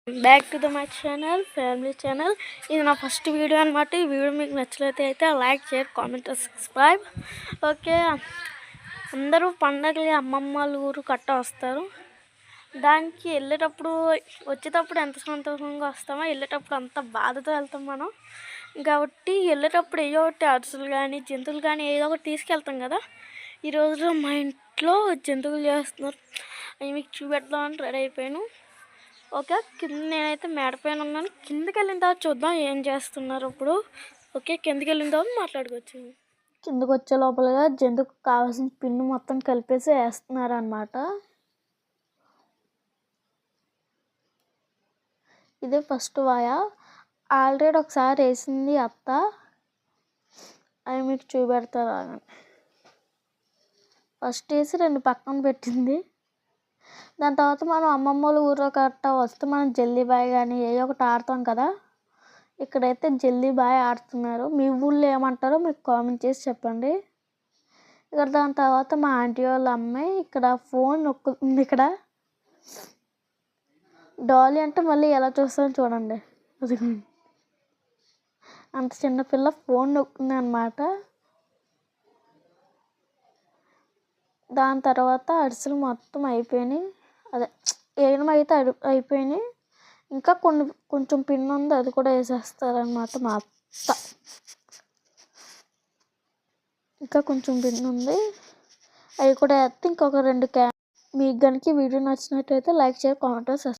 Back to my channel family channel. ఇది నా first video అనమాట. ఈ వీడియో మీకు నచ్చినట్లయితే like, share, comment, subscribe. Okay, అందరూ పండగలు అమ్మమ్మల ఊరు కట్ట వస్తారు. దానికి వెళ్ళేటప్పుడు వచ్చేటప్పుడు ఎంత సంతోషంగా వస్తామో వెళ్ళేటప్పుడు అంత బాధతో వెళ్తాం మనం. కాబట్టి వెళ్ళేటప్పుడు ఏదో ఒకటి అరుసులు కానీ జంతువులు కానీ ఏదో ఒకటి తీసుకెళ్తాం కదా. ఈరోజు మా ఇంట్లో జంతువులు చేస్తున్నారు, అవి మీకు చూపెడదామని రెడీ అయిపోయాను. ఓకే, కింద నేనైతే మేడపైన ఉన్నాను. కిందకి వెళ్ళిన తర్వాత చూద్దాం ఏం చేస్తున్నారు ఇప్పుడు. ఓకే, కిందకి వెళ్ళిన తర్వాత మాట్లాడుకోవచ్చు. కిందకు వచ్చే లోపలగా జంతువుకు కావాల్సిన పిండి మొత్తం కలిపేసి వేస్తున్నారు అన్నమాట. ఇదే ఫస్ట్ వాయ. ఆల్రెడీ ఒకసారి వేసింది అత్త, అవి మీకు చూపెడతారు. ఫస్ట్ వేసి 2 పక్కన పెట్టింది. దాని తర్వాత మనం అమ్మమ్మల ఊరు కట్ట వస్తే మనం జల్లీబాయ్ కానీ ఏ ఒకటి ఆడతాం కదా. ఇక్కడైతే జల్లీబాయ్ ఆడుతున్నారు. మీ ఊళ్ళో ఏమంటారో మీకు కామెంట్ చేసి చెప్పండి. ఇక్కడ దాని తర్వాత మా ఆంటీ వాళ్ళ అమ్మాయి ఇక్కడ ఫోన్ నొక్కుతుంది. ఇక్కడ డాలీ అంటే మళ్ళీ ఎలా చూస్తాను చూడండి, అది అంత చిన్నపిల్ల ఫోన్ నొక్కుంది అన్నమాట. దాని తర్వాత అరిసెలు మొత్తం అయిపోయినాయి. అదే వేయడం అయితే అయిపోయినాయి. ఇంకా కొంచెం పిండి ఉంది, అది కూడా వేసేస్తారనమాట మా అత్త. ఇంకా కొంచెం పిండి ఉంది, అవి కూడా వేస్తే ఇంకొక 2 మీకు కనుక వీడియో నచ్చినట్టయితే లైక్, షేర్, కామెంట్, సబ్స్క్రైబ్.